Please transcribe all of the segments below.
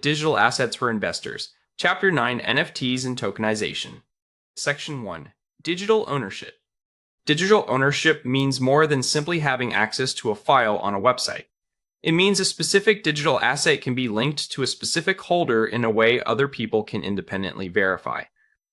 Digital Assets for Investors. Chapter 9, NFTs and Tokenization. Section 1. Digital Ownership. Digital ownership means more than simply having access to a file on a website. It means a specific digital asset can be linked to a specific holder in a way other people can independently verify.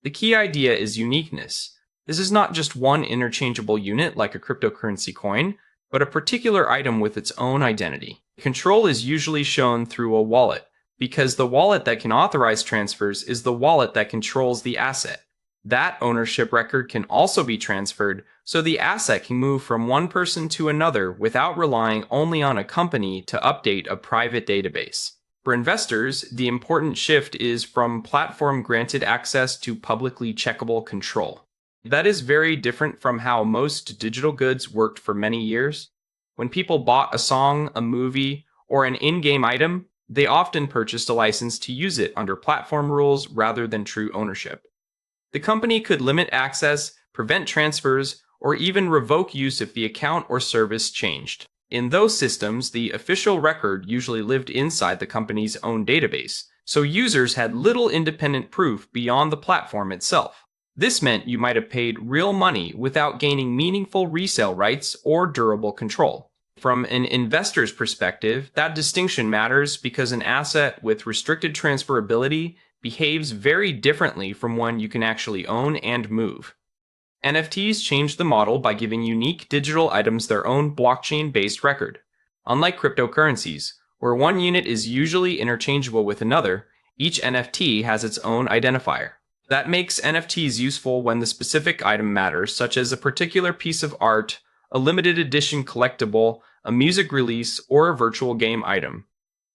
The key idea is uniqueness. This is not just one interchangeable unit like a cryptocurrency coin, but a particular item with its own identity. Control is usually shown through a wallet, because the wallet that can authorize transfers is the wallet that controls the asset. That ownership record can also be transferred, so the asset can move from one person to another without relying only on a company to update a private database. For investors, the important shift is from platform-granted access to publicly checkable control. That is very different from how most digital goods worked for many years. When people bought a song, a movie, or an in-game item, they often purchased a license to use it under platform rules rather than true ownership. The company could limit access, prevent transfers, or even revoke use if the account or service changed. In those systems, the official record usually lived inside the company's own database, so users had little independent proof beyond the platform itself. This meant you might have paid real money without gaining meaningful resale rights or durable control. From an investor's perspective, that distinction matters because an asset with restricted transferability behaves very differently from one you can actually own and move. NFTs changed the model by giving unique digital items their own blockchain-based record. Unlike cryptocurrencies, where one unit is usually interchangeable with another, each NFT has its own identifier. That makes NFTs useful when the specific item matters, such as a particular piece of art, a limited edition collectible, a music release, or a virtual game item.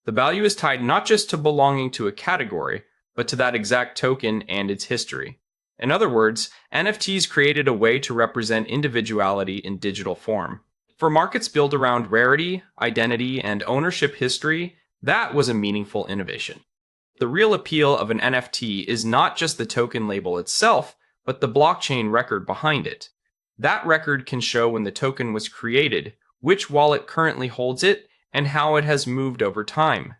The value is tied not just to belonging to a category, but to that exact token and its history. In other words, NFTs created a way to represent individuality in digital form. For markets built around rarity, identity, and ownership history, that was a meaningful innovation. The real appeal of an NFT is not just the token label itself, but the blockchain record behind it. That record can show when the token was created, which wallet currently holds it, and how it has moved over time.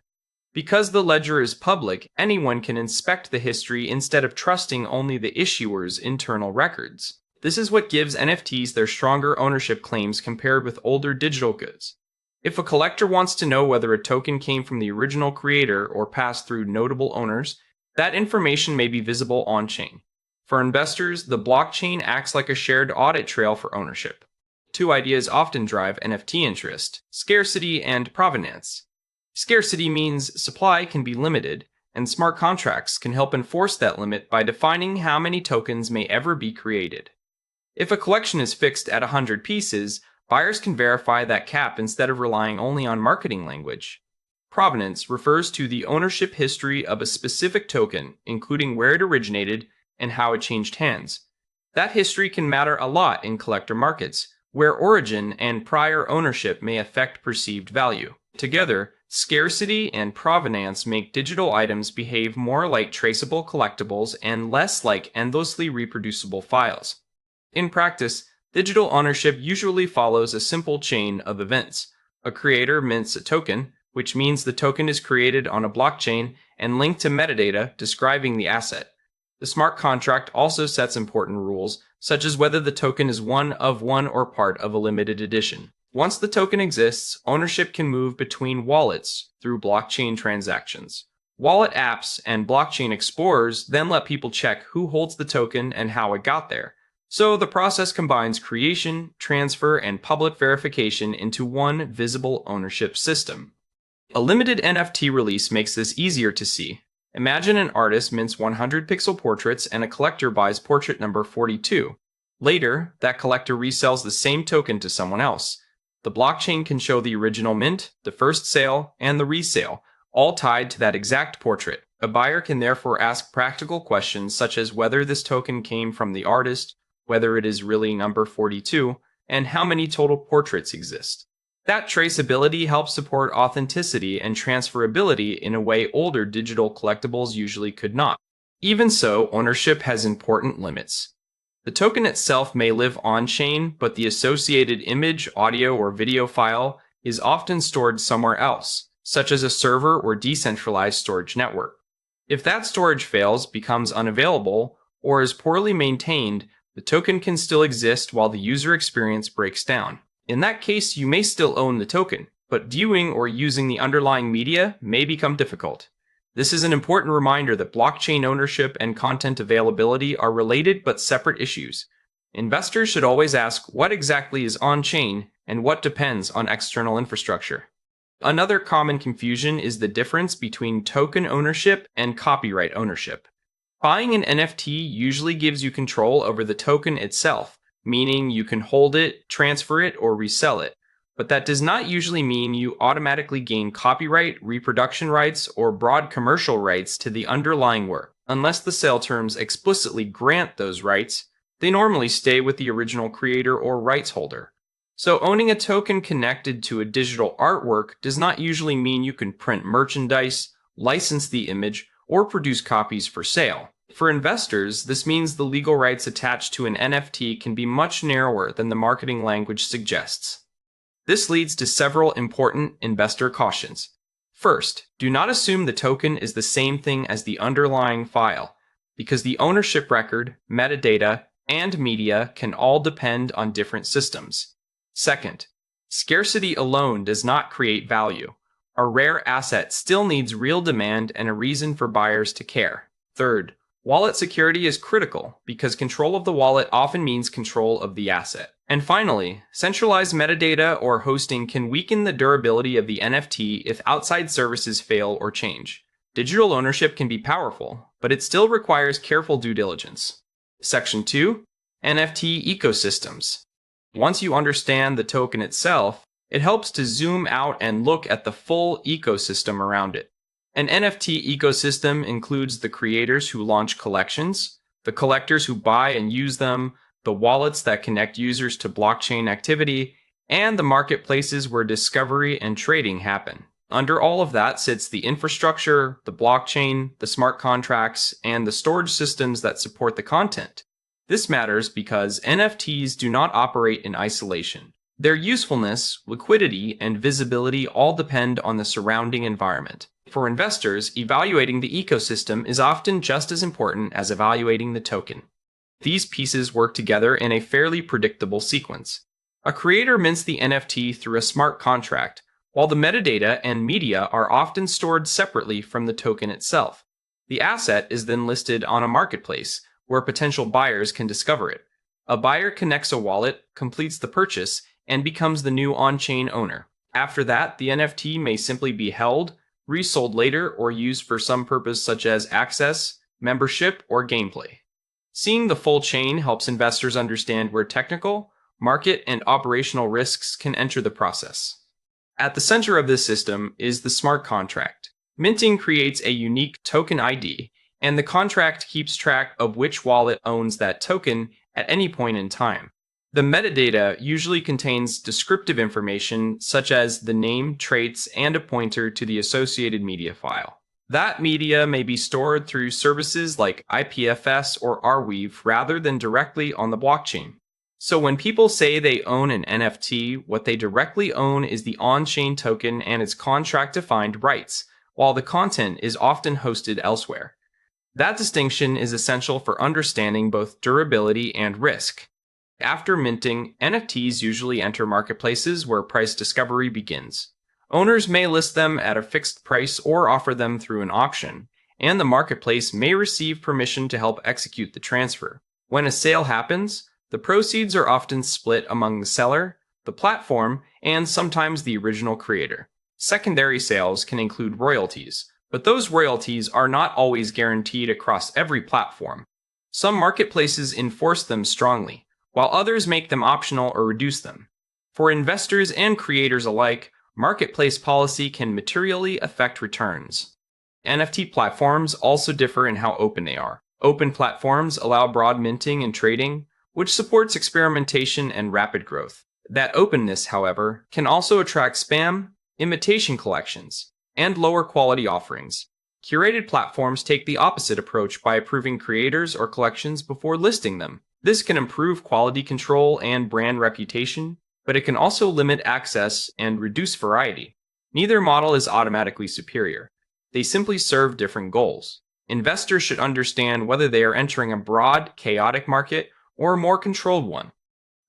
Because the ledger is public, anyone can inspect the history instead of trusting only the issuer's internal records. This is what gives NFTs their stronger ownership claims compared with older digital goods. If a collector wants to know whether a token came from the original creator or passed through notable owners, that information may be visible on-chain. For investors, the blockchain acts like a shared audit trail for ownership. Two ideas often drive NFT interest: scarcity and provenance. Scarcity means supply can be limited, and smart contracts can help enforce that limit by defining how many tokens may ever be created. If a collection is fixed at 100 pieces, buyers can verify that cap instead of relying only on marketing language. Provenance refers to the ownership history of a specific token, including where it originated and how it changed hands. That history can matter a lot in collector markets, where origin and prior ownership may affect perceived value. Together, scarcity and provenance make digital items behave more like traceable collectibles and less like endlessly reproducible files. In practice, digital ownership usually follows a simple chain of events. A creator mints a token, which means the token is created on a blockchain and linked to metadata describing the asset. The smart contract also sets important rules, such as whether the token is one or part of a limited edition. Once the token exists, ownership can move between wallets through blockchain transactions. Wallet apps and blockchain explorers then let people check who holds the token and how it got there. So the process combines creation, transfer, and public verification into one visible ownership system. A limited NFT release makes this easier to see. Imagine an artist mints 100 pixel portraits and a collector buys portrait number 42. Later, that collector resells the same token to someone else. The blockchain can show the original mint, the first sale, and the resale, all tied to that exact portrait. A buyer can therefore ask practical questions such as whether this token came from the artist, whether it is really number 42, and how many total portraits exist. That traceability helps support authenticity and transferability in a way older digital collectibles usually could not. Even so, ownership has important limits. The token itself may live on-chain, but the associated image, audio, or video file is often stored somewhere else, such as a server or decentralized storage network. If that storage fails, becomes unavailable, or is poorly maintained, the token can still exist while the user experience breaks down. In that case, you may still own the token, but viewing or using the underlying media may become difficult. This is an important reminder that blockchain ownership and content availability are related but separate issues. Investors should always ask what exactly is on-chain and what depends on external infrastructure. Another common confusion is the difference between token ownership and copyright ownership. Buying an NFT usually gives you control over the token itself, meaning you can hold it, transfer it, or resell it. But that does not usually mean you automatically gain copyright, reproduction rights, or broad commercial rights to the underlying work. Unless the sale terms explicitly grant those rights, they normally stay with the original creator or rights holder. So owning a token connected to a digital artwork does not usually mean you can print merchandise, license the image, or produce copies for sale. For investors, this means the legal rights attached to an NFT can be much narrower than the marketing language suggests. This leads to several important investor cautions. First, do not assume the token is the same thing as the underlying file, because the ownership record, metadata, and media can all depend on different systems. Second, scarcity alone does not create value. A rare asset still needs real demand and a reason for buyers to care. Third, wallet security is critical because control of the wallet often means control of the asset. And finally, centralized metadata or hosting can weaken the durability of the NFT if outside services fail or change. Digital ownership can be powerful, but it still requires careful due diligence. Section 2, NFT ecosystems. Once you understand the token itself, it helps to zoom out and look at the full ecosystem around it. An NFT ecosystem includes the creators who launch collections, the collectors who buy and use them, the wallets that connect users to blockchain activity, and the marketplaces where discovery and trading happen. Under all of that sits the infrastructure, the blockchain, the smart contracts, and the storage systems that support the content. This matters because NFTs do not operate in isolation. Their usefulness, liquidity, and visibility all depend on the surrounding environment. For investors, evaluating the ecosystem is often just as important as evaluating the token. These pieces work together in a fairly predictable sequence. A creator mints the NFT through a smart contract, while the metadata and media are often stored separately from the token itself. The asset is then listed on a marketplace, where potential buyers can discover it. A buyer connects a wallet, completes the purchase, and becomes the new on-chain owner. After that, the NFT may simply be held, resold later, or used for some purpose such as access, membership, or gameplay. Seeing the full chain helps investors understand where technical, market, and operational risks can enter the process. At the center of this system is the smart contract. Minting creates a unique token ID, and the contract keeps track of which wallet owns that token at any point in time. The metadata usually contains descriptive information such as the name, traits, and a pointer to the associated media file. That media may be stored through services like IPFS or Arweave rather than directly on the blockchain. So when people say they own an NFT, what they directly own is the on-chain token and its contract-defined rights, while the content is often hosted elsewhere. That distinction is essential for understanding both durability and risk. After minting, NFTs usually enter marketplaces where price discovery begins. Owners may list them at a fixed price or offer them through an auction, and the marketplace may receive permission to help execute the transfer. When a sale happens, the proceeds are often split among the seller, the platform, and sometimes the original creator. Secondary sales can include royalties, but those royalties are not always guaranteed across every platform. Some marketplaces enforce them strongly, while others make them optional or reduce them. For investors and creators alike, marketplace policy can materially affect returns. NFT platforms also differ in how open they are. Open platforms allow broad minting and trading, which supports experimentation and rapid growth. That openness, however, can also attract spam, imitation collections, and lower quality offerings. Curated platforms take the opposite approach by approving creators or collections before listing them. This can improve quality control and brand reputation, but it can also limit access and reduce variety. Neither model is automatically superior. They simply serve different goals. Investors should understand whether they are entering a broad, chaotic market or a more controlled one.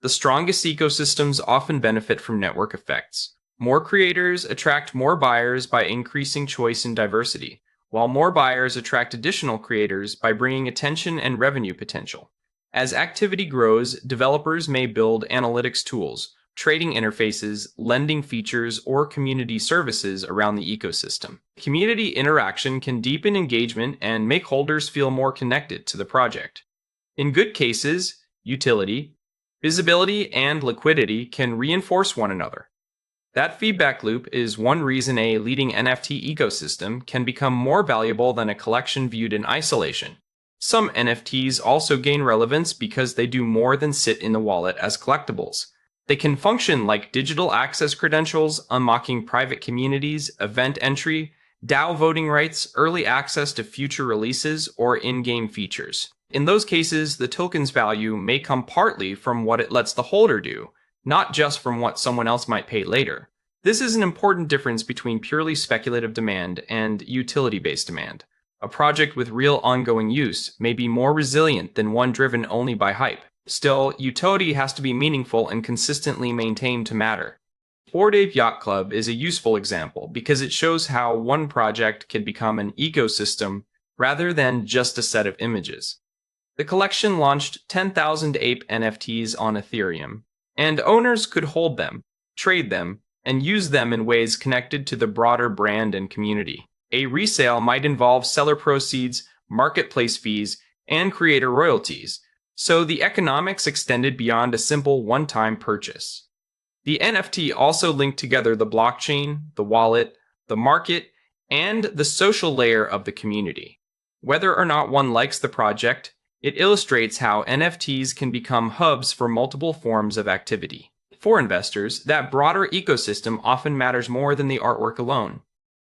The strongest ecosystems often benefit from network effects. More creators attract more buyers by increasing choice and diversity, while more buyers attract additional creators by bringing attention and revenue potential. As activity grows, developers may build analytics tools, trading interfaces, lending features, or community services around the ecosystem. Community interaction can deepen engagement and make holders feel more connected to the project. In good cases, utility, visibility, and liquidity can reinforce one another. That feedback loop is one reason a leading NFT ecosystem can become more valuable than a collection viewed in isolation. Some NFTs also gain relevance because they do more than sit in the wallet as collectibles. They can function like digital access credentials, unlocking private communities, event entry, DAO voting rights, early access to future releases, or in-game features. In those cases, the token's value may come partly from what it lets the holder do, not just from what someone else might pay later. This is an important difference between purely speculative demand and utility-based demand. A project with real ongoing use may be more resilient than one driven only by hype. Still, utility has to be meaningful and consistently maintained to matter. Bored Ape Yacht Club is a useful example because it shows how one project can become an ecosystem rather than just a set of images. The collection launched 10,000 ape NFTs on Ethereum, and owners could hold them, trade them, and use them in ways connected to the broader brand and community. A resale might involve seller proceeds, marketplace fees, and creator royalties, so the economics extended beyond a simple one-time purchase. The NFT also linked together the blockchain, the wallet, the market, and the social layer of the community. Whether or not one likes the project, it illustrates how NFTs can become hubs for multiple forms of activity. For investors, that broader ecosystem often matters more than the artwork alone.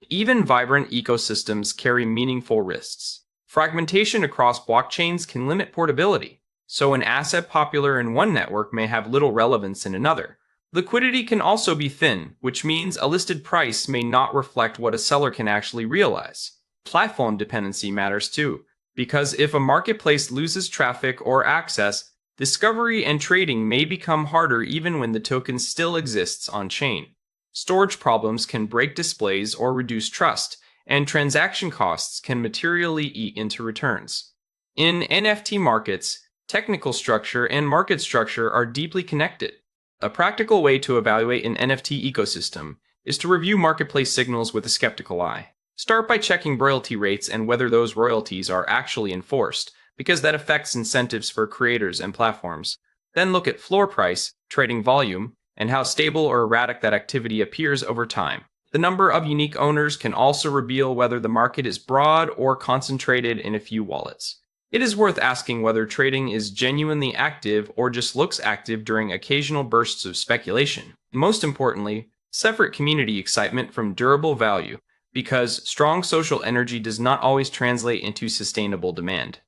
Even vibrant ecosystems carry meaningful risks. Fragmentation across blockchains can limit portability, so an asset popular in one network may have little relevance in another. Liquidity can also be thin, which means a listed price may not reflect what a seller can actually realize. Platform dependency matters too, because if a marketplace loses traffic or access, discovery and trading may become harder even when the token still exists on-chain. Storage problems can break displays or reduce trust, and transaction costs can materially eat into returns. In NFT markets, technical structure and market structure are deeply connected. A practical way to evaluate an NFT ecosystem is to review marketplace signals with a skeptical eye. Start by checking royalty rates and whether those royalties are actually enforced, because that affects incentives for creators and platforms. Then look at floor price, trading volume, and how stable or erratic that activity appears over time. The number of unique owners can also reveal whether the market is broad or concentrated in a few wallets. It is worth asking whether trading is genuinely active or just looks active during occasional bursts of speculation. Most importantly, separate community excitement from durable value, because strong social energy does not always translate into sustainable demand.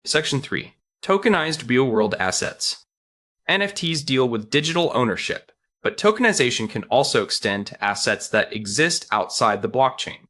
Section 3. Tokenized real-world assets. NFTs deal with digital ownership, but tokenization can also extend to assets that exist outside the blockchain.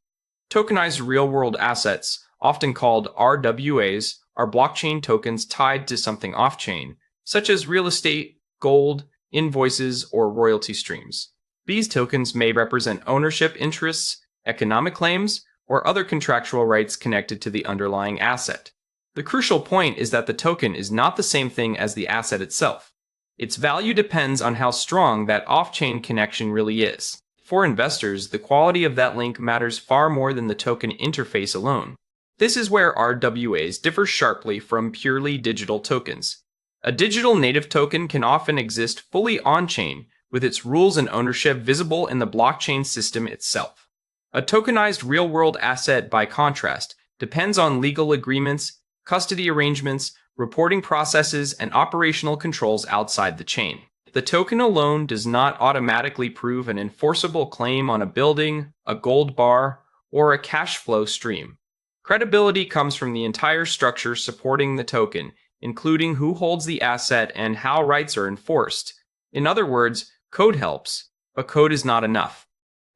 Tokenized real-world assets, often called RWAs, are blockchain tokens tied to something off-chain, such as real estate, gold, invoices, or royalty streams. These tokens may represent ownership interests, economic claims, or other contractual rights connected to the underlying asset. The crucial point is that the token is not the same thing as the asset itself. Its value depends on how strong that off-chain connection really is. For investors, the quality of that link matters far more than the token interface alone. This is where RWAs differ sharply from purely digital tokens. A digital native token can often exist fully on-chain, with its rules and ownership visible in the blockchain system itself. A tokenized real-world asset, by contrast, depends on legal agreements, custody arrangements, reporting processes, and operational controls outside the chain. The token alone does not automatically prove an enforceable claim on a building, a gold bar, or a cash flow stream. Credibility comes from the entire structure supporting the token, including who holds the asset and how rights are enforced. In other words, code helps, but code is not enough.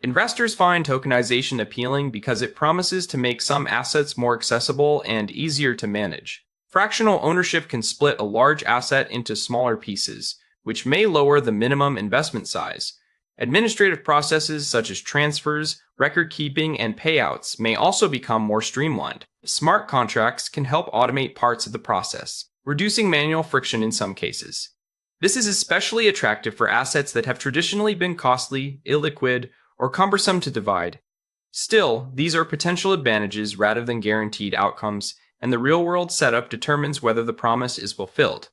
Investors find tokenization appealing because it promises to make some assets more accessible and easier to manage. Fractional ownership can split a large asset into smaller pieces, which may lower the minimum investment size. Administrative processes such as transfers, record keeping, and payouts may also become more streamlined. Smart contracts can help automate parts of the process, reducing manual friction in some cases. This is especially attractive for assets that have traditionally been costly, illiquid, or cumbersome to divide. Still, these are potential advantages rather than guaranteed outcomes, and the real-world setup determines whether the promise is fulfilled.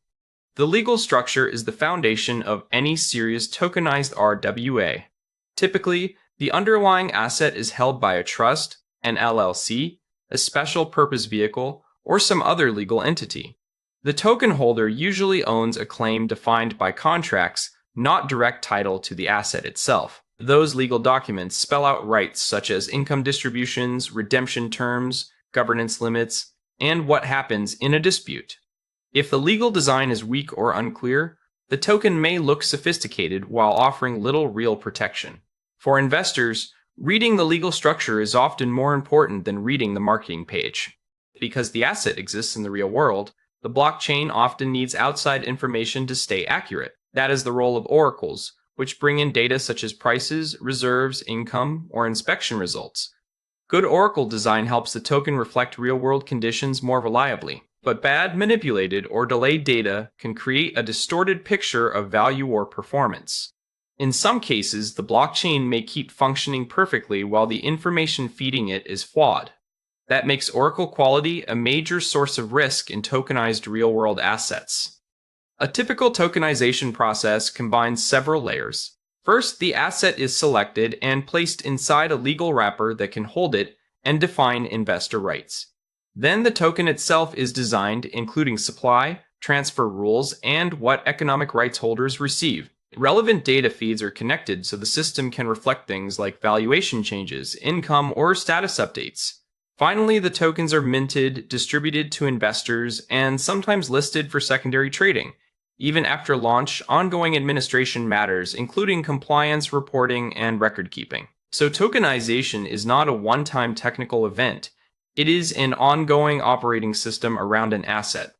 The legal structure is the foundation of any serious tokenized RWA. Typically, the underlying asset is held by a trust, an LLC, a special purpose vehicle, or some other legal entity. The token holder usually owns a claim defined by contracts, not direct title to the asset itself. Those legal documents spell out rights such as income distributions, redemption terms, governance limits, and what happens in a dispute. If the legal design is weak or unclear, the token may look sophisticated while offering little real protection. For investors, reading the legal structure is often more important than reading the marketing page. Because the asset exists in the real world, the blockchain often needs outside information to stay accurate. That is the role of oracles, which bring in data such as prices, reserves, income, or inspection results. Good oracle design helps the token reflect real-world conditions more reliably, but bad, manipulated, or delayed data can create a distorted picture of value or performance. In some cases, the blockchain may keep functioning perfectly while the information feeding it is flawed. That makes oracle quality a major source of risk in tokenized real-world assets. A typical tokenization process combines several layers. First, the asset is selected and placed inside a legal wrapper that can hold it and define investor rights. Then the token itself is designed, including supply, transfer rules, and what economic rights holders receive. Relevant data feeds are connected so the system can reflect things like valuation changes, income, or status updates. Finally, the tokens are minted, distributed to investors, and sometimes listed for secondary trading. Even after launch, ongoing administration matters, including compliance, reporting, and record keeping. So tokenization is not a one-time technical event. It is an ongoing operating system around an asset.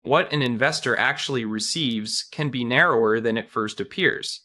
What an investor actually receives can be narrower than it first appears.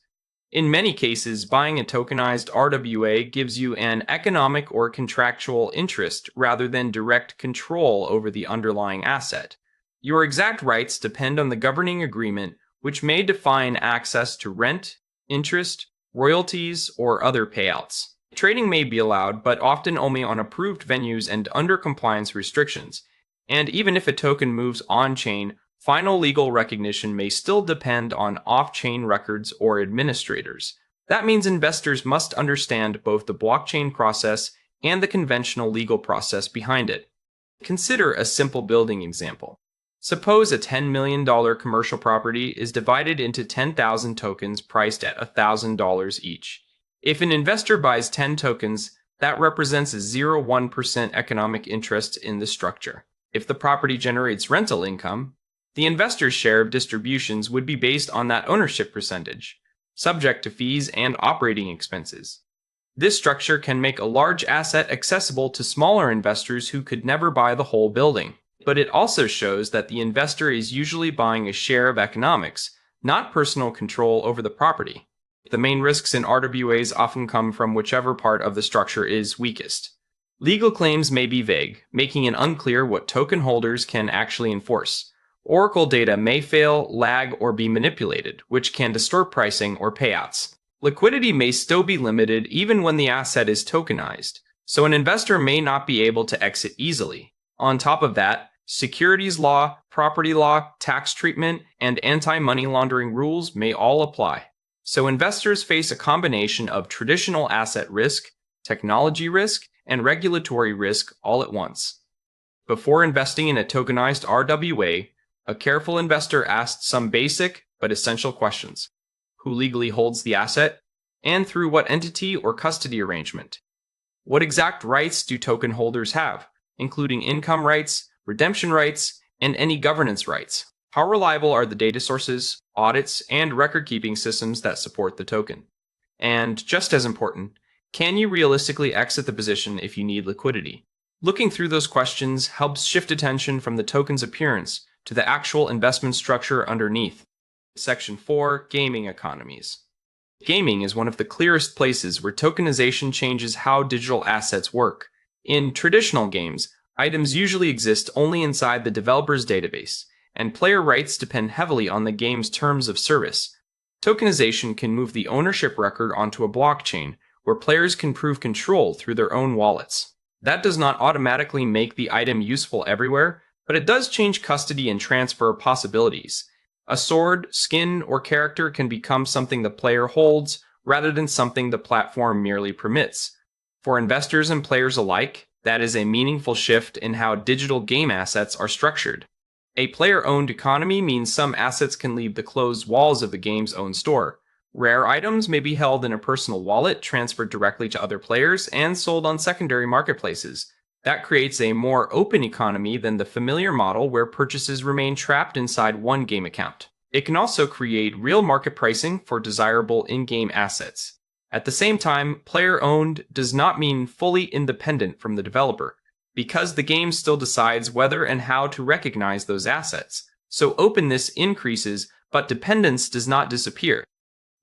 In many cases, buying a tokenized RWA gives you an economic or contractual interest rather than direct control over the underlying asset. Your exact rights depend on the governing agreement, which may define access to rent, interest, royalties, or other payouts. Trading may be allowed, but often only on approved venues and under compliance restrictions. And even if a token moves on-chain, final legal recognition may still depend on off-chain records or administrators. That means investors must understand both the blockchain process and the conventional legal process behind it. Consider a simple building example. Suppose a $10 million commercial property is divided into 10,000 tokens priced at $1,000 each. If an investor buys 10 tokens, that represents a 0.1% economic interest in the structure. If the property generates rental income, the investor's share of distributions would be based on that ownership percentage, subject to fees and operating expenses. This structure can make a large asset accessible to smaller investors who could never buy the whole building. But it also shows that the investor is usually buying a share of economics, not personal control over the property. The main risks in RWAs often come from whichever part of the structure is weakest. Legal claims may be vague, making it unclear what token holders can actually enforce. Oracle data may fail, lag, or be manipulated, which can distort pricing or payouts. Liquidity may still be limited even when the asset is tokenized, so an investor may not be able to exit easily. On top of that, securities law, property law, tax treatment, and anti-money laundering rules may all apply. So investors face a combination of traditional asset risk, technology risk, and regulatory risk all at once. Before investing in a tokenized RWA, a careful investor asks some basic but essential questions. Who legally holds the asset? And through what entity or custody arrangement? What exact rights do token holders have, including income rights, redemption rights, and any governance rights? How reliable are the data sources, audits, and record-keeping systems that support the token? And just as important, Can you realistically exit the position if you need liquidity? Looking through those questions helps shift attention from the token's appearance to the actual investment structure underneath. Section 4, Gaming Economies. Gaming is one of the clearest places where tokenization changes how digital assets work. In traditional games, items usually exist only inside the developer's database, and player rights depend heavily on the game's terms of service. Tokenization can move the ownership record onto a blockchain, where players can prove control through their own wallets. That does not automatically make the item useful everywhere, but it does change custody and transfer possibilities. A sword, skin, or character can become something the player holds rather than something the platform merely permits. For investors and players alike, that is a meaningful shift in how digital game assets are structured. A player-owned economy means some assets can leave the closed walls of the game's own store. Rare items may be held in a personal wallet, transferred directly to other players, and sold on secondary marketplaces. That creates a more open economy than the familiar model where purchases remain trapped inside one game account. It can also create real market pricing for desirable in-game assets. At the same time, player-owned does not mean fully independent from the developer, because the game still decides whether and how to recognize those assets. So openness increases, but dependence does not disappear.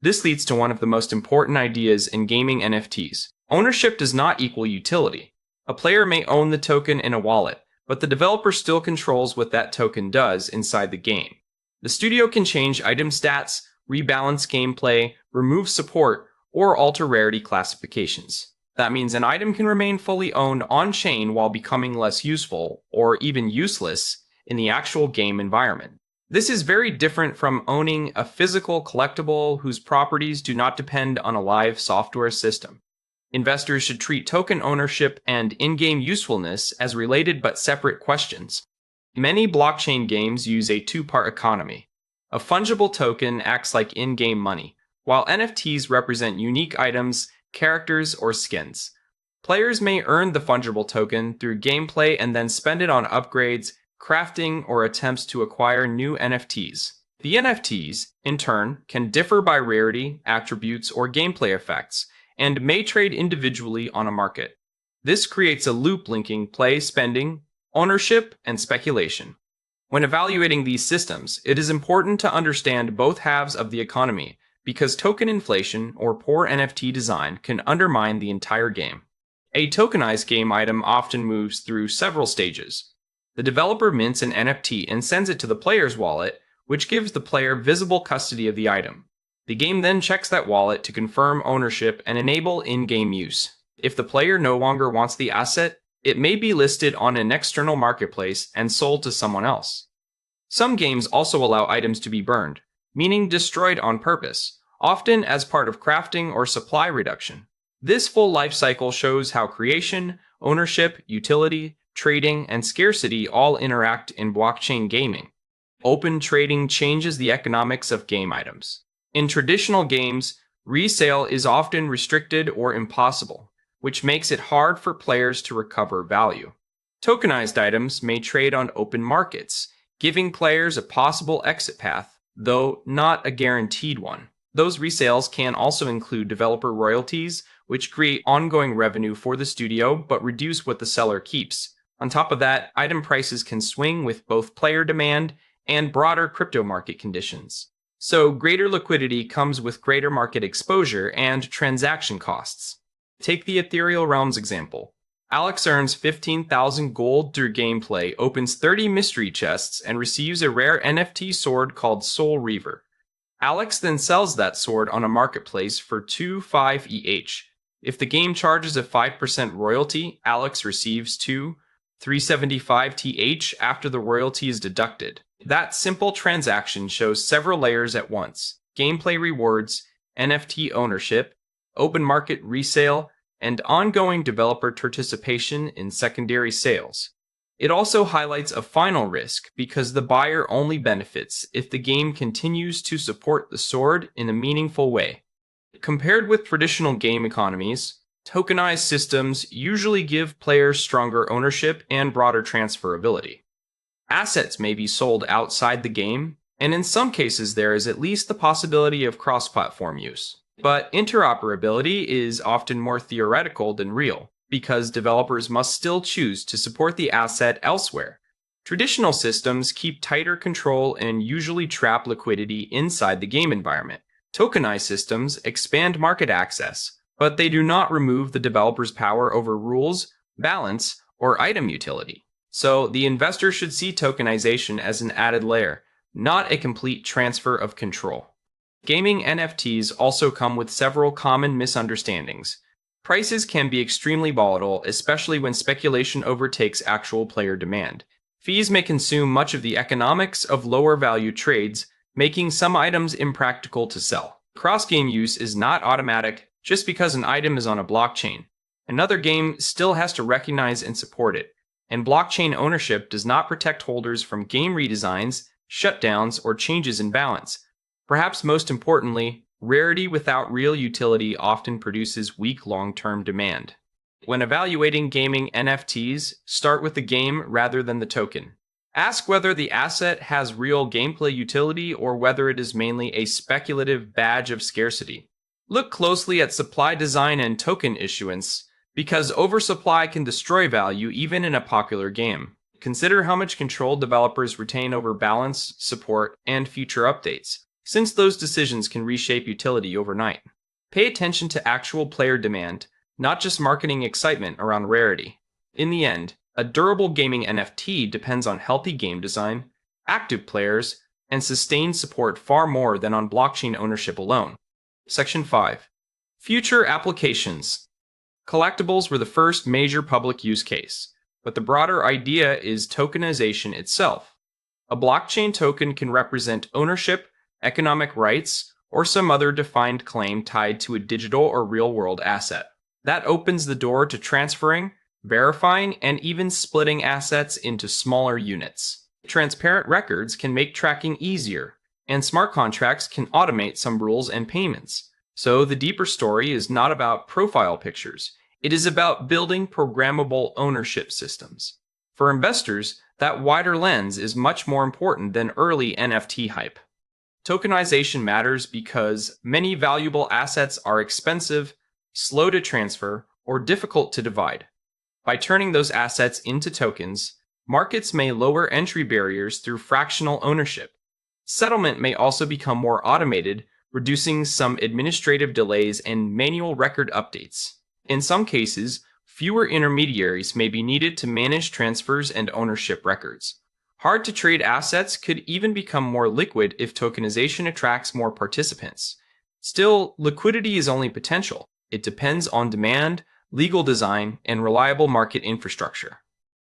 This leads to one of the most important ideas in gaming NFTs. Ownership does not equal utility. A player may own the token in a wallet, but the developer still controls what that token does inside the game. The studio can change item stats, rebalance gameplay, remove support, or alter rarity classifications. That means an item can remain fully owned on-chain while becoming less useful, or even useless, in the actual game environment. This is very different from owning a physical collectible whose properties do not depend on a live software system. Investors should treat token ownership and in-game usefulness as related but separate questions. Many blockchain games use a two-part economy. A fungible token acts like in-game money, while NFTs represent unique items, characters, or skins. Players may earn the fungible token through gameplay and then spend it on upgrades, crafting, or attempts to acquire new NFTs. The NFTs, in turn, can differ by rarity, attributes, or gameplay effects, and may trade individually on a market. This creates a loop linking play spending, ownership, and speculation. When evaluating these systems, it is important to understand both halves of the economy, because token inflation or poor NFT design can undermine the entire game. A tokenized game item often moves through several stages. The developer mints an NFT and sends it to the player's wallet, which gives the player visible custody of the item. The game then checks that wallet to confirm ownership and enable in-game use. If the player no longer wants the asset, it may be listed on an external marketplace and sold to someone else. Some games also allow items to be burned, meaning destroyed on purpose, often as part of crafting or supply reduction. This full life cycle shows how creation, ownership, utility, trading, and scarcity all interact in blockchain gaming. Open trading changes the economics of game items. In traditional games, resale is often restricted or impossible, which makes it hard for players to recover value. Tokenized items may trade on open markets, giving players a possible exit path, though not a guaranteed one. Those resales can also include developer royalties, which create ongoing revenue for the studio but reduce what the seller keeps. On top of that, item prices can swing with both player demand and broader crypto market conditions. So greater liquidity comes with greater market exposure and transaction costs. Take the Ethereal Realms example. Alex earns 15,000 gold through gameplay, opens 30 mystery chests, and receives a rare NFT sword called Soul Reaver. Alex then sells that sword on a marketplace for 2.5 EH. If the game charges a 5% royalty, Alex receives 2.375 TH after the royalty is deducted. That simple transaction shows several layers at once: gameplay rewards, NFT ownership, open market resale, and ongoing developer participation in secondary sales. It also highlights a final risk because the buyer only benefits if the game continues to support the sword in a meaningful way. Compared with traditional game economies, tokenized systems usually give players stronger ownership and broader transferability. Assets may be sold outside the game, and in some cases there is at least the possibility of cross-platform use. But interoperability is often more theoretical than real, because developers must still choose to support the asset elsewhere. Traditional systems keep tighter control and usually trap liquidity inside the game environment. Tokenized systems expand market access, but they do not remove the developer's power over rules, balance, or item utility. So the investor should see tokenization as an added layer, not a complete transfer of control. Gaming NFTs also come with several common misunderstandings. Prices can be extremely volatile, especially when speculation overtakes actual player demand. Fees may consume much of the economics of lower value trades, making some items impractical to sell. Cross-game use is not automatic just because an item is on a blockchain. Another game still has to recognize and support it, and blockchain ownership does not protect holders from game redesigns, shutdowns, or changes in balance. Perhaps most importantly, rarity without real utility often produces weak long-term demand. When evaluating gaming NFTs, start with the game rather than the token. Ask whether the asset has real gameplay utility or whether it is mainly a speculative badge of scarcity. Look closely at supply design and token issuance, because oversupply can destroy value even in a popular game. Consider how much control developers retain over balance, support, and future updates, since those decisions can reshape utility overnight. Pay attention to actual player demand, not just marketing excitement around rarity. In the end, a durable gaming NFT depends on healthy game design, active players, and sustained support far more than on blockchain ownership alone. Section 5. Future applications. Collectibles were the first major public use case, but the broader idea is tokenization itself. A blockchain token can represent ownership, economic rights, or some other defined claim tied to a digital or real-world asset. That opens the door to transferring, verifying, and even splitting assets into smaller units. Transparent records can make tracking easier, and smart contracts can automate some rules and payments. So the deeper story is not about profile pictures. It is about building programmable ownership systems. For investors, that wider lens is much more important than early NFT hype. Tokenization matters because many valuable assets are expensive, slow to transfer, or difficult to divide. By turning those assets into tokens, markets may lower entry barriers through fractional ownership. Settlement may also become more automated, reducing some administrative delays and manual record updates. In some cases, fewer intermediaries may be needed to manage transfers and ownership records. Hard-to-trade assets could even become more liquid if tokenization attracts more participants. Still, liquidity is only potential. It depends on demand, legal design, and reliable market infrastructure.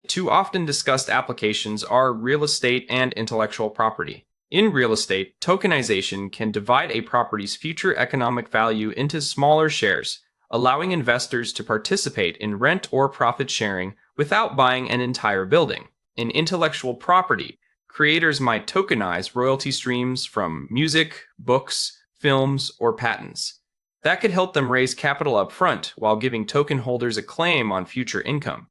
Two often discussed applications are real estate and intellectual property. In real estate, tokenization can divide a property's future economic value into smaller shares, allowing investors to participate in rent or profit sharing without buying an entire building. In intellectual property, creators might tokenize royalty streams from music, books, films, or patents. That could help them raise capital up front while giving token holders a claim on future income.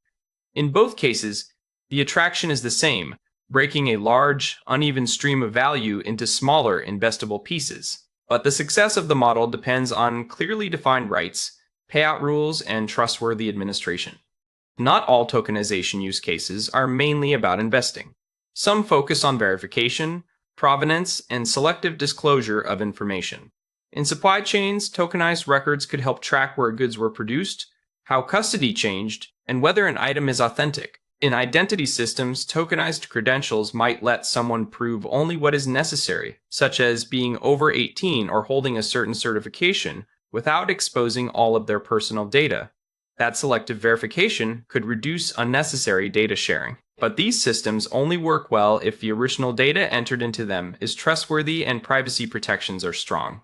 In both cases, the attraction is the same, breaking a large, uneven stream of value into smaller, investable pieces. But the success of the model depends on clearly defined rights, payout rules, and trustworthy administration. Not all tokenization use cases are mainly about investing. Some focus on verification, provenance, and selective disclosure of information. In supply chains, tokenized records could help track where goods were produced, how custody changed, and whether an item is authentic. In identity systems, tokenized credentials might let someone prove only what is necessary, such as being over 18 or holding a certain certification, without exposing all of their personal data. That selective verification could reduce unnecessary data sharing. But these systems only work well if the original data entered into them is trustworthy and privacy protections are strong.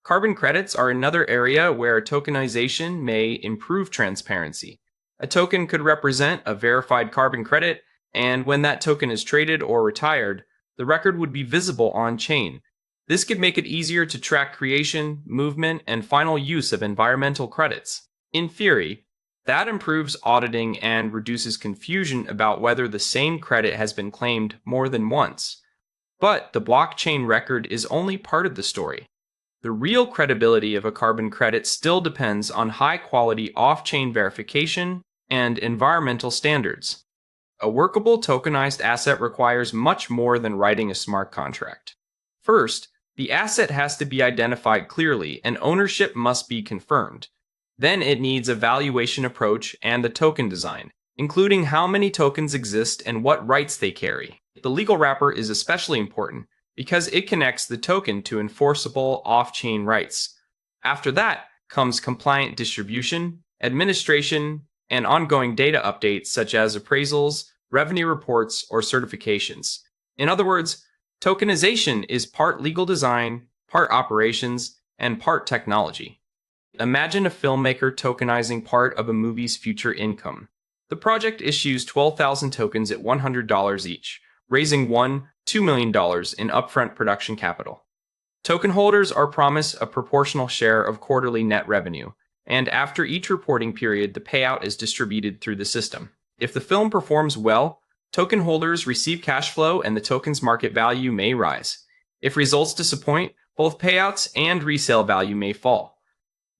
Carbon credits are another area where tokenization may improve transparency. A token could represent a verified carbon credit, and when that token is traded or retired, the record would be visible on-chain. This could make it easier to track creation, movement, and final use of environmental credits. In theory, that improves auditing and reduces confusion about whether the same credit has been claimed more than once. But the blockchain record is only part of the story. The real credibility of a carbon credit still depends on high-quality off-chain verification and environmental standards. A workable tokenized asset requires much more than writing a smart contract. First, the asset has to be identified clearly and ownership must be confirmed. Then it needs a valuation approach and the token design, including how many tokens exist and what rights they carry. The legal wrapper is especially important because it connects the token to enforceable off-chain rights. After that comes compliant distribution, administration, and ongoing data updates such as appraisals, revenue reports, or certifications. In other words, tokenization is part legal design, part operations, and part technology. Imagine a filmmaker tokenizing part of a movie's future income. The project issues 12,000 tokens at $100 each, raising $2 million in upfront production capital. Token holders are promised a proportional share of quarterly net revenue, and after each reporting period, the payout is distributed through the system. If the film performs well, token holders receive cash flow and the token's market value may rise. If results disappoint, both payouts and resale value may fall.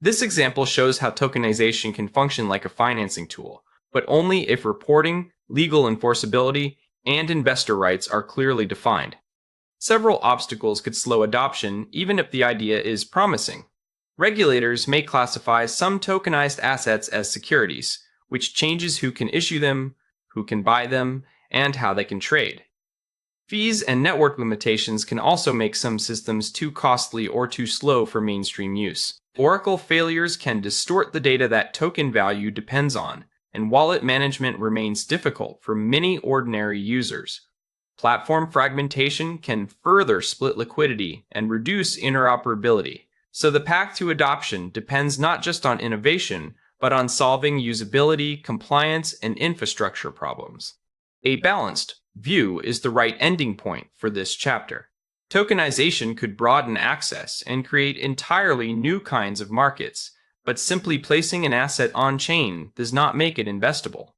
This example shows how tokenization can function like a financing tool, but only if reporting, legal enforceability, and investor rights are clearly defined. Several obstacles could slow adoption even if the idea is promising. Regulators may classify some tokenized assets as securities, which changes who can issue them, who can buy them, and how they can trade. Fees and network limitations can also make some systems too costly or too slow for mainstream use. Oracle failures can distort the data that token value depends on, and wallet management remains difficult for many ordinary users. Platform fragmentation can further split liquidity and reduce interoperability, so the path to adoption depends not just on innovation, but on solving usability, compliance, and infrastructure problems. A balanced view is the right ending point for this chapter. Tokenization could broaden access and create entirely new kinds of markets, but simply placing an asset on-chain does not make it investable.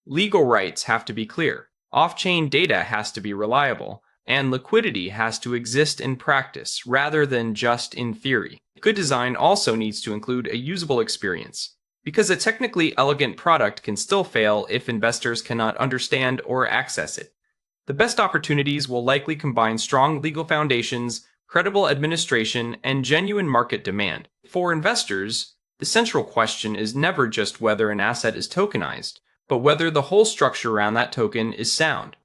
Legal rights have to be clear, off-chain data has to be reliable, and liquidity has to exist in practice rather than just in theory. Good design also needs to include a usable experience, because a technically elegant product can still fail if investors cannot understand or access it. The best opportunities will likely combine strong legal foundations, credible administration, and genuine market demand. For investors, the central question is never just whether an asset is tokenized, but whether the whole structure around that token is sound.